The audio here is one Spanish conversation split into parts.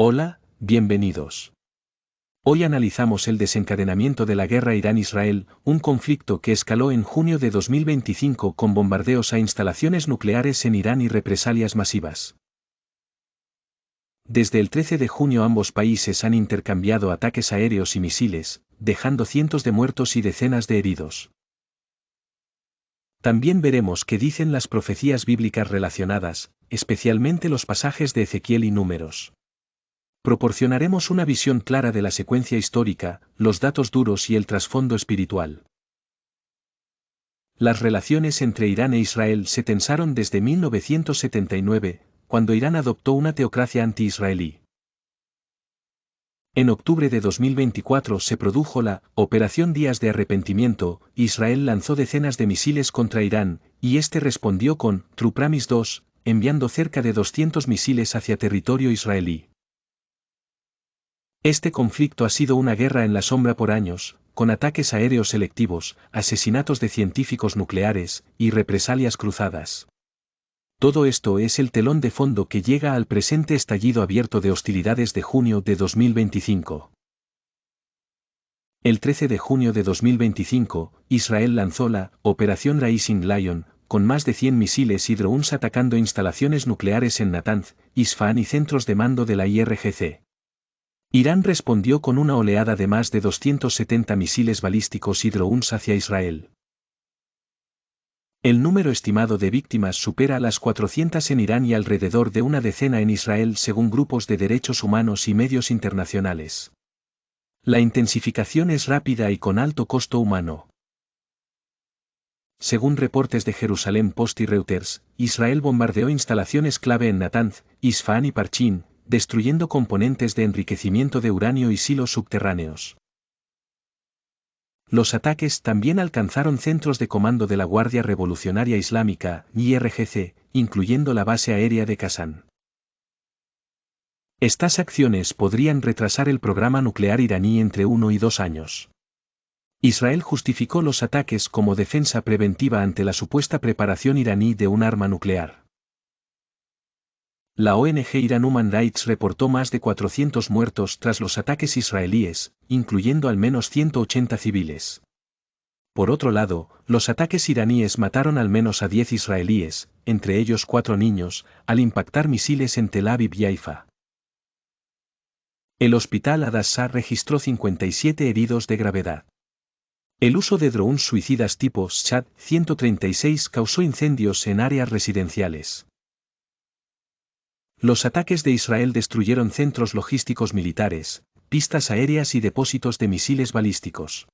Hola, bienvenidos. Hoy analizamos el desencadenamiento de la guerra Irán-Israel, un conflicto que escaló en junio de 2025 con bombardeos a instalaciones nucleares en Irán y represalias masivas. Desde el 13 de junio ambos países han intercambiado ataques aéreos y misiles, dejando cientos de muertos y decenas de heridos. También veremos qué dicen las profecías bíblicas relacionadas, especialmente los pasajes de Ezequiel y Números. Proporcionaremos una visión clara de la secuencia histórica, los datos duros y el trasfondo espiritual. Las relaciones entre Irán e Israel se tensaron desde 1979, cuando Irán adoptó una teocracia anti-israelí. En octubre de 2024 se produjo la Operación Días de Arrepentimiento. Israel lanzó decenas de misiles contra Irán, y este respondió con True Promise 2, enviando cerca de 200 misiles hacia territorio israelí. Este conflicto ha sido una guerra en la sombra por años, con ataques aéreos selectivos, asesinatos de científicos nucleares, y represalias cruzadas. Todo esto es el telón de fondo que llega al presente estallido abierto de hostilidades de junio de 2025. El 13 de junio de 2025, Israel lanzó la Operación Rising Lion, con más de 100 misiles y drones atacando instalaciones nucleares en Natanz, Isfahan y centros de mando de la IRGC. Irán respondió con una oleada de más de 270 misiles balísticos y drones hacia Israel. El número estimado de víctimas supera a las 400 en Irán y alrededor de una decena en Israel según grupos de derechos humanos y medios internacionales. La intensificación es rápida y con alto costo humano. Según reportes de Jerusalén Post y Reuters, Israel bombardeó instalaciones clave en Natanz, Isfahan y Parchin, destruyendo componentes de enriquecimiento de uranio y silos subterráneos. Los ataques también alcanzaron centros de comando de la Guardia Revolucionaria Islámica, IRGC, incluyendo la base aérea de Qasán. Estas acciones podrían retrasar el programa nuclear iraní entre 1 y 2 años. Israel justificó los ataques como defensa preventiva ante la supuesta preparación iraní de un arma nuclear. La ONG Iran Human Rights reportó más de 400 muertos tras los ataques israelíes, incluyendo al menos 180 civiles. Por otro lado, los ataques iraníes mataron al menos a 10 israelíes, entre ellos 4 niños, al impactar misiles en Tel Aviv y Haifa. El hospital Al-Aqsa registró 57 heridos de gravedad. El uso de drones suicidas tipo Shahab-136 causó incendios en áreas residenciales. Los ataques de Israel destruyeron centros logísticos militares, pistas aéreas y depósitos de misiles balísticos.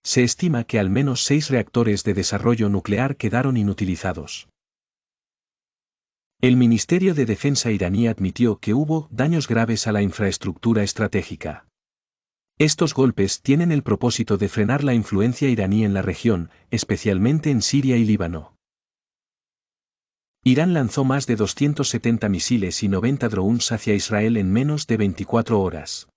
Se estima que al menos 6 reactores de desarrollo nuclear quedaron inutilizados. El Ministerio de Defensa iraní admitió que hubo daños graves a la infraestructura estratégica. Estos golpes tienen el propósito de frenar la influencia iraní en la región, especialmente en Siria y Líbano. Irán lanzó más de 270 misiles y 90 drones hacia Israel en menos de 24 horas.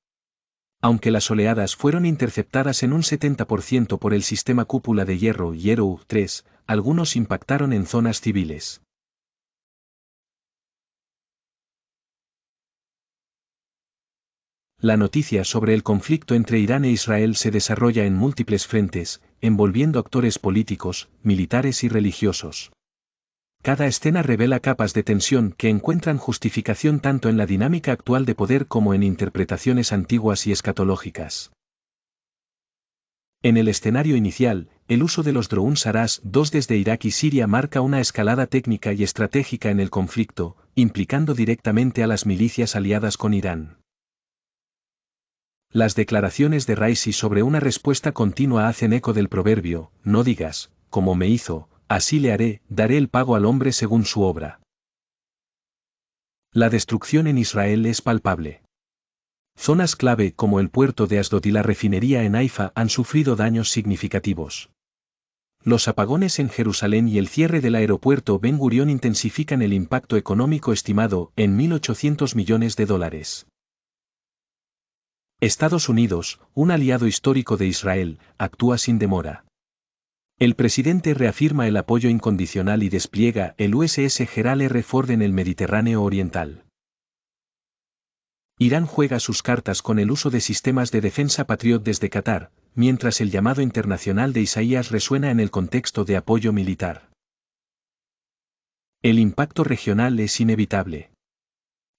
Aunque las oleadas fueron interceptadas en un 70% por el sistema cúpula de hierro Arrow-3, algunos impactaron en zonas civiles. La noticia sobre el conflicto entre Irán e Israel se desarrolla en múltiples frentes, envolviendo actores políticos, militares y religiosos. Cada escena revela capas de tensión que encuentran justificación tanto en la dinámica actual de poder como en interpretaciones antiguas y escatológicas. En el escenario inicial, el uso de los drones Aras-2 desde Irak y Siria marca una escalada técnica y estratégica en el conflicto, implicando directamente a las milicias aliadas con Irán. Las declaraciones de Raisi sobre una respuesta continua hacen eco del proverbio, no digas, como me hizo, así le haré, daré el pago al hombre según su obra. La destrucción en Israel es palpable. Zonas clave como el puerto de Asdod y la refinería en Haifa han sufrido daños significativos. Los apagones en Jerusalén y el cierre del aeropuerto Ben Gurión intensifican el impacto económico estimado en $1.800 millones. Estados Unidos, un aliado histórico de Israel, actúa sin demora. El presidente reafirma el apoyo incondicional y despliega el USS Gerald R. Ford en el Mediterráneo Oriental. Irán juega sus cartas con el uso de sistemas de defensa Patriot desde Qatar, mientras el llamado internacional de Isaías resuena en el contexto de apoyo militar. El impacto regional es inevitable.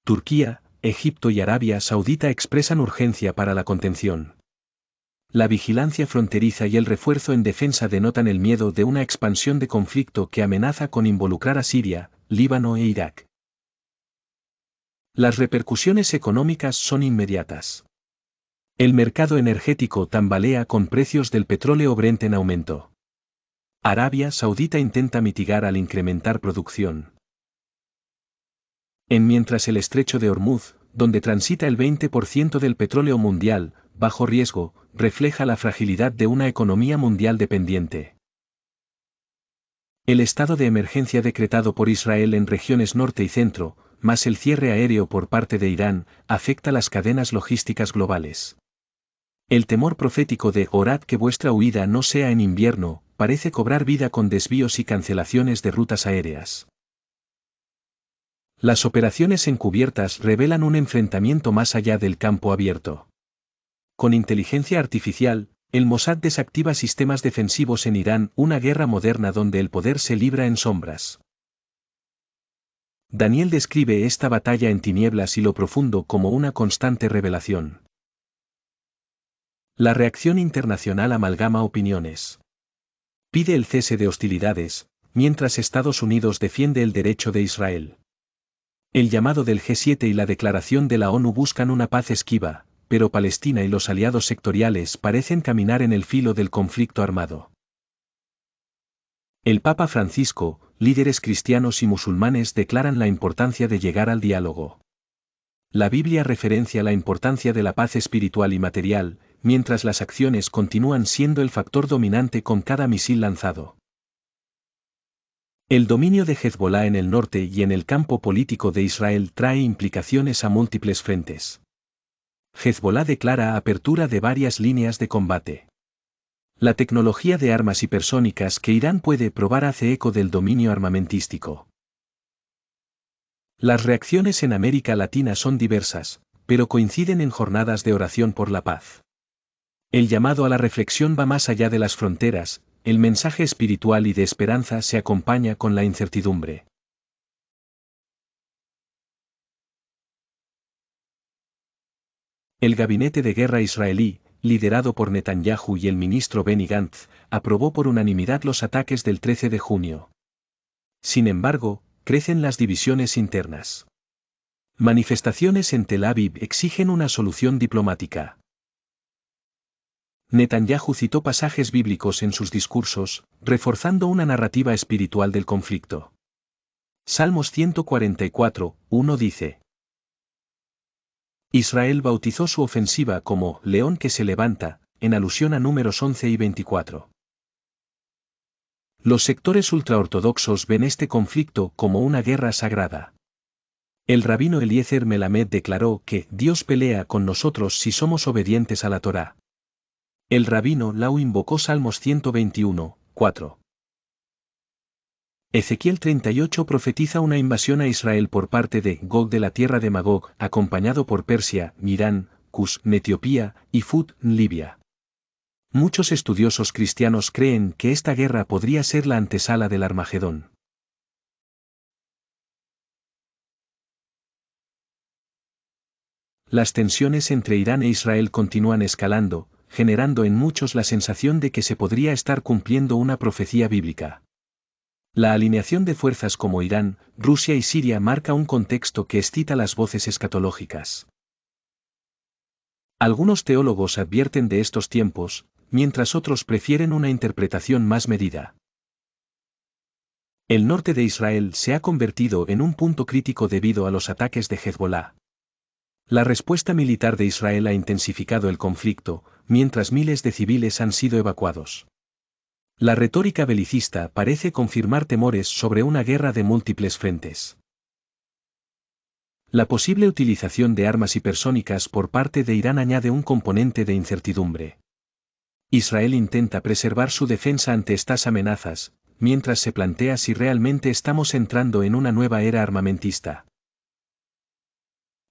Turquía, Egipto y Arabia Saudita expresan urgencia para la contención. La vigilancia fronteriza y el refuerzo en defensa denotan el miedo de una expansión de conflicto que amenaza con involucrar a Siria, Líbano e Irak. Las repercusiones económicas son inmediatas. El mercado energético tambalea con precios del petróleo Brent en aumento. Arabia Saudita intenta mitigar al incrementar producción. Mientras el estrecho de Hormuz, donde transita el 20% del petróleo mundial, bajo riesgo, refleja la fragilidad de una economía mundial dependiente. El estado de emergencia decretado por Israel en regiones norte y centro, más el cierre aéreo por parte de Irán, afecta las cadenas logísticas globales. El temor profético de «Orad que vuestra huida no sea en invierno», parece cobrar vida con desvíos y cancelaciones de rutas aéreas. Las operaciones encubiertas revelan un enfrentamiento más allá del campo abierto. Con inteligencia artificial, el Mossad desactiva sistemas defensivos en Irán, una guerra moderna donde el poder se libra en sombras. Daniel describe esta batalla en tinieblas y lo profundo como una constante revelación. La reacción internacional amalgama opiniones. Pide el cese de hostilidades, mientras Estados Unidos defiende el derecho de Israel. El llamado del G7 y la declaración de la ONU buscan una paz esquiva, pero Palestina y los aliados sectoriales parecen caminar en el filo del conflicto armado. El Papa Francisco, líderes cristianos y musulmanes declaran la importancia de llegar al diálogo. La Biblia referencia la importancia de la paz espiritual y material, mientras las acciones continúan siendo el factor dominante con cada misil lanzado. El dominio de Hezbolá en el norte y en el campo político de Israel trae implicaciones a múltiples frentes. Hezbolá declara apertura de varias líneas de combate. La tecnología de armas hipersónicas que Irán puede probar hace eco del dominio armamentístico. Las reacciones en América Latina son diversas, pero coinciden en jornadas de oración por la paz. El llamado a la reflexión va más allá de las fronteras, el mensaje espiritual y de esperanza se acompaña con la incertidumbre. El gabinete de guerra israelí, liderado por Netanyahu y el ministro Benny Gantz, aprobó por unanimidad los ataques del 13 de junio. Sin embargo, crecen las divisiones internas. Manifestaciones en Tel Aviv exigen una solución diplomática. Netanyahu citó pasajes bíblicos en sus discursos, reforzando una narrativa espiritual del conflicto. Salmos 144, 1 dice: Israel bautizó su ofensiva como «león que se levanta», en alusión a Números 11 y 24. Los sectores ultraortodoxos ven este conflicto como una guerra sagrada. El rabino Eliezer Melamed declaró que «Dios pelea con nosotros si somos obedientes a la Torá». El rabino Lau invocó Salmos 121, 4. Ezequiel 38 profetiza una invasión a Israel por parte de Gog de la tierra de Magog, acompañado por Persia, Irán, Cus, Etiopía, y Fut, Libia. Muchos estudiosos cristianos creen que esta guerra podría ser la antesala del Armagedón. Las tensiones entre Irán e Israel continúan escalando, generando en muchos la sensación de que se podría estar cumpliendo una profecía bíblica. La alineación de fuerzas como Irán, Rusia y Siria marca un contexto que excita las voces escatológicas. Algunos teólogos advierten de estos tiempos, mientras otros prefieren una interpretación más medida. El norte de Israel se ha convertido en un punto crítico debido a los ataques de Hezbolá. La respuesta militar de Israel ha intensificado el conflicto, mientras miles de civiles han sido evacuados. La retórica belicista parece confirmar temores sobre una guerra de múltiples frentes. La posible utilización de armas hipersónicas por parte de Irán añade un componente de incertidumbre. Israel intenta preservar su defensa ante estas amenazas, mientras se plantea si realmente estamos entrando en una nueva era armamentista.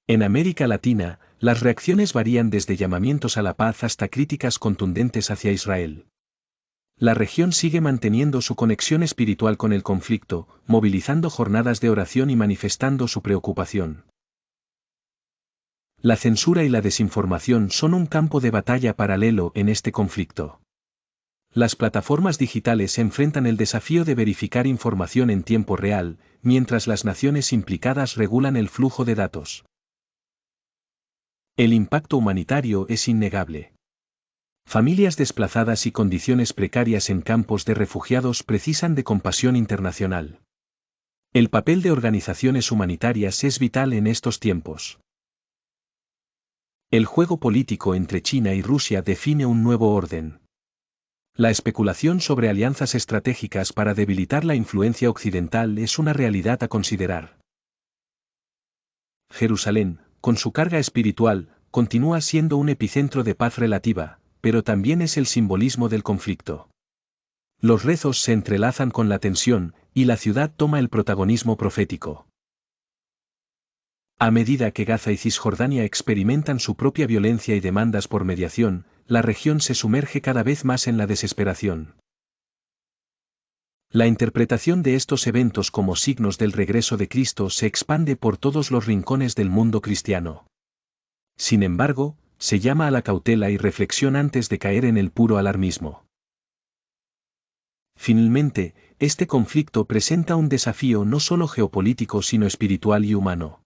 En América Latina, las reacciones varían desde llamamientos a la paz hasta críticas contundentes hacia Israel. La región sigue manteniendo su conexión espiritual con el conflicto, movilizando jornadas de oración y manifestando su preocupación. La censura y la desinformación son un campo de batalla paralelo en este conflicto. Las plataformas digitales enfrentan el desafío de verificar información en tiempo real, mientras las naciones implicadas regulan el flujo de datos. El impacto humanitario es innegable. Familias desplazadas y condiciones precarias en campos de refugiados precisan de compasión internacional. El papel de organizaciones humanitarias es vital en estos tiempos. El juego político entre China y Rusia define un nuevo orden. La especulación sobre alianzas estratégicas para debilitar la influencia occidental es una realidad a considerar. Jerusalén, con su carga espiritual, continúa siendo un epicentro de paz relativa, pero también es el simbolismo del conflicto. Los rezos se entrelazan con la tensión, y la ciudad toma el protagonismo profético. A medida que Gaza y Cisjordania experimentan su propia violencia y demandas por mediación, la región se sumerge cada vez más en la desesperación. La interpretación de estos eventos como signos del regreso de Cristo se expande por todos los rincones del mundo cristiano. Sin embargo, se llama a la cautela y reflexión antes de caer en el puro alarmismo. Finalmente, este conflicto presenta un desafío no solo geopolítico sino espiritual y humano.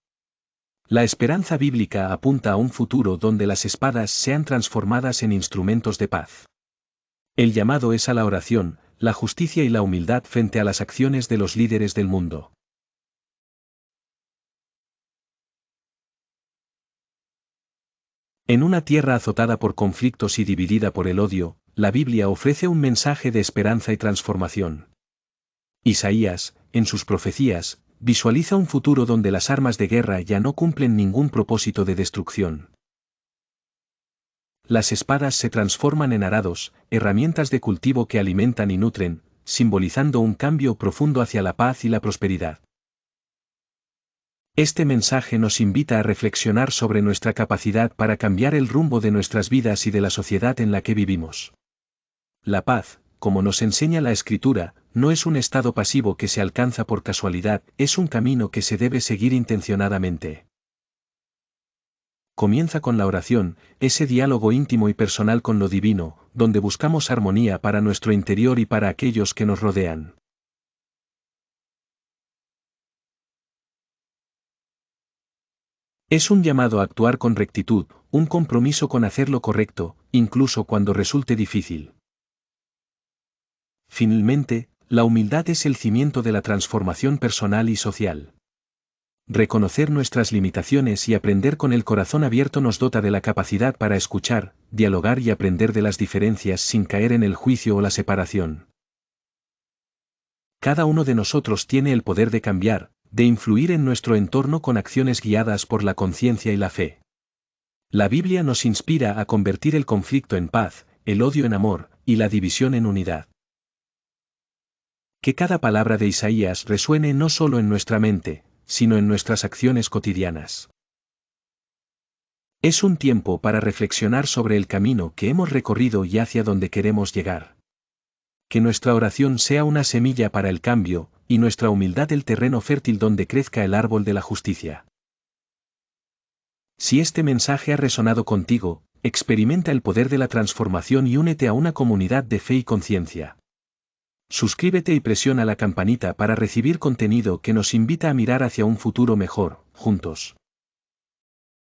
La esperanza bíblica apunta a un futuro donde las espadas sean transformadas en instrumentos de paz. El llamado es a la oración, la justicia y la humildad frente a las acciones de los líderes del mundo. En una tierra azotada por conflictos y dividida por el odio, la Biblia ofrece un mensaje de esperanza y transformación. Isaías, en sus profecías, visualiza un futuro donde las armas de guerra ya no cumplen ningún propósito de destrucción. Las espadas se transforman en arados, herramientas de cultivo que alimentan y nutren, simbolizando un cambio profundo hacia la paz y la prosperidad. Este mensaje nos invita a reflexionar sobre nuestra capacidad para cambiar el rumbo de nuestras vidas y de la sociedad en la que vivimos. La paz, como nos enseña la Escritura, no es un estado pasivo que se alcanza por casualidad, es un camino que se debe seguir intencionadamente. Comienza con la oración, ese diálogo íntimo y personal con lo divino, donde buscamos armonía para nuestro interior y para aquellos que nos rodean. Es un llamado a actuar con rectitud, un compromiso con hacer lo correcto, incluso cuando resulte difícil. Finalmente, la humildad es el cimiento de la transformación personal y social. Reconocer nuestras limitaciones y aprender con el corazón abierto nos dota de la capacidad para escuchar, dialogar y aprender de las diferencias sin caer en el juicio o la separación. Cada uno de nosotros tiene el poder de cambiar, de influir en nuestro entorno con acciones guiadas por la conciencia y la fe. La Biblia nos inspira a convertir el conflicto en paz, el odio en amor, y la división en unidad. Que cada palabra de Isaías resuene no solo en nuestra mente, sino en nuestras acciones cotidianas. Es un tiempo para reflexionar sobre el camino que hemos recorrido y hacia donde queremos llegar. Que nuestra oración sea una semilla para el cambio, y nuestra humildad el terreno fértil donde crezca el árbol de la justicia. Si este mensaje ha resonado contigo, experimenta el poder de la transformación y únete a una comunidad de fe y conciencia. Suscríbete y presiona la campanita para recibir contenido que nos invita a mirar hacia un futuro mejor, juntos.